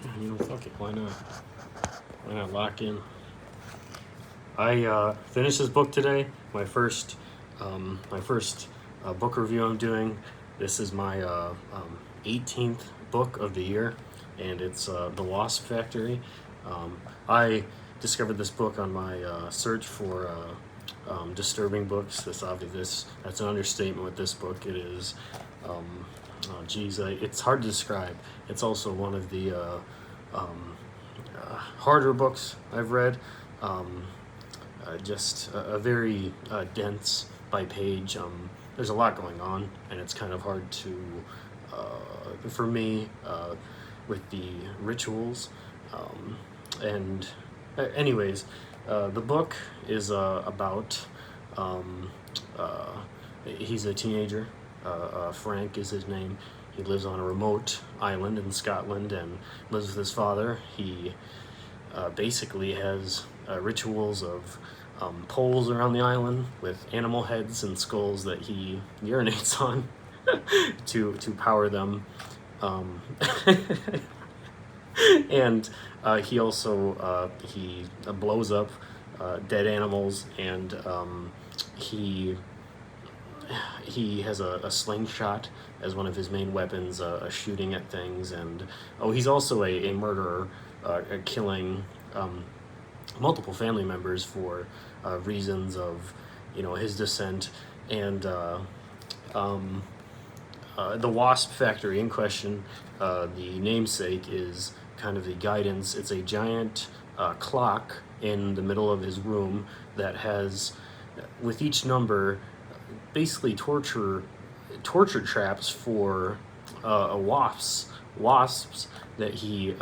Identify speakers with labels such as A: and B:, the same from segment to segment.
A: Fuck it, why not? Why not lock in? I finished this book today. My first book review I'm doing. This is my 18th book of the year, and it's The Wasp Factory. I discovered this book on my search for disturbing books. That's an understatement with this book. It is. It's hard to describe. It's also one of the harder books I've read. Just a very dense by page. There's a lot going on, and it's kind of hard to, for me, with the rituals. And anyways, the book is about. He's a teenager. Frank is his name. He lives on a remote island in Scotland and lives with his father. He basically has rituals of poles around the island with animal heads and skulls that he urinates on to power them. And he also he blows up dead animals, and he has a slingshot as one of his main weapons, shooting at things. And he's also a murderer, killing multiple family members for reasons of his descent. And the Wasp Factory in question, the namesake, is kind of the guidance. It's a giant clock in the middle of his room that has, with each number, basically torture traps for wasps that he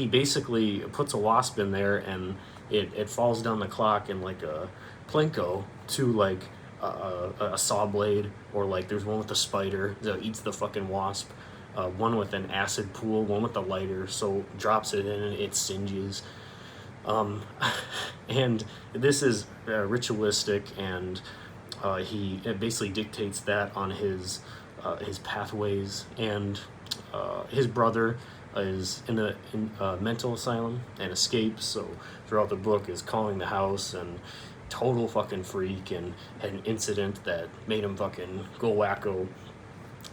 A: basically puts a wasp in there, and it falls down the clock in like a plinko to like a saw blade, or like there's one with a spider that eats the fucking wasp, one with an acid pool, one with a lighter, so drops it in and it singes. And this is ritualistic, and he basically dictates that on his pathways. And his brother is in a mental asylum and escapes, so throughout the book is calling the house, and total fucking freak, and had an incident that made him fucking go wacko.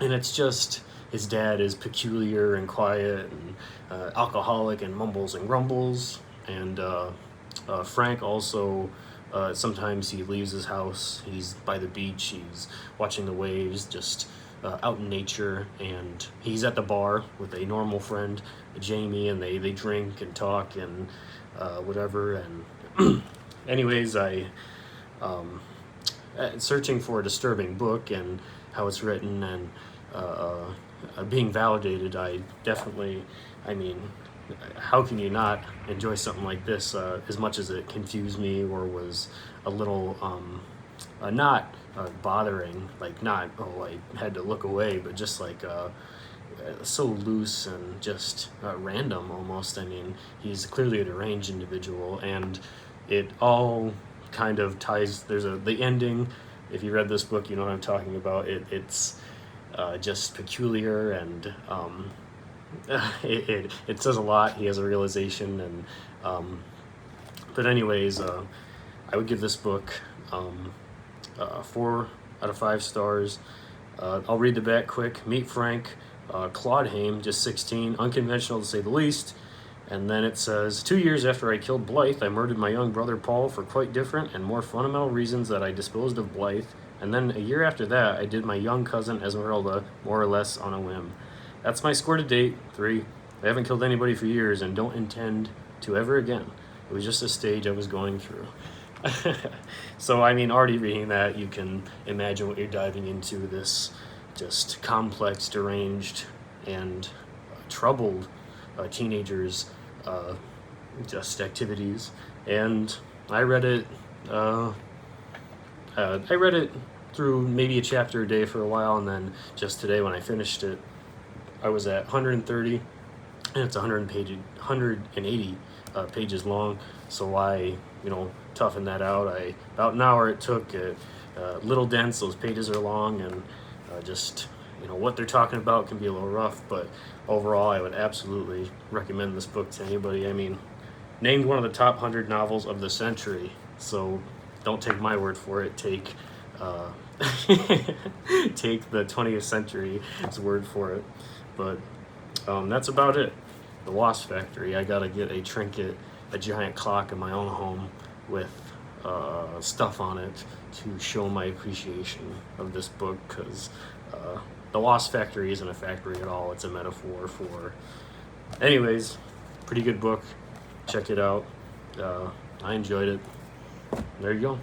A: And it's just, his dad is peculiar and quiet and alcoholic and mumbles and grumbles. And Frank also, sometimes he leaves his house, he's by the beach, he's watching the waves, just out in nature. And he's at the bar with a normal friend, Jamie, and they drink and talk and whatever. And anyways, I searching for a disturbing book and how it's written, and being validated, I mean, how can you not enjoy something like this, as much as it confused me or was a little not bothering, like not, I had to look away, but just like so loose and just random almost. I mean, he's clearly a deranged individual, and it all kind of ties. The ending. If you read this book, you know what I'm talking about. It's just peculiar, and it says a lot. He has a realization, and but anyways, I would give this book 4 out of 5 stars. I'll read the back quick. Meet Frank, Claude Haim, just 16, unconventional to say the least. And then it says, 2 years after I killed Blythe, I murdered my young brother Paul for quite different and more fundamental reasons that I disposed of Blythe. And then a year after that, I did my young cousin Esmeralda, more or less on a whim. That's my score to date, 3. I haven't killed anybody for years and don't intend to ever again. It was just a stage I was going through. So, I mean, already reading that, you can imagine what you're diving into, this just complex, deranged, and troubled teenagers' just activities. And I read it through maybe a chapter a day for a while, and then just today when I finished it, I was at 130, and it's 180 pages long. So I, toughened that out. About an hour it took. Little dense, those pages are long, and just what they're talking about can be a little rough, but overall I would absolutely recommend this book to anybody. I mean, named one of the top 100 novels of the century, so don't take my word for it. Take take the 20th century's word for it. But that's about it. The Wasp Factory. I gotta get a trinket, a giant clock in my own home with stuff on it to show my appreciation of this book, because the Wasp Factory isn't a factory at all. It's a metaphor for... Anyways, pretty good book. Check it out. I enjoyed it. There you go.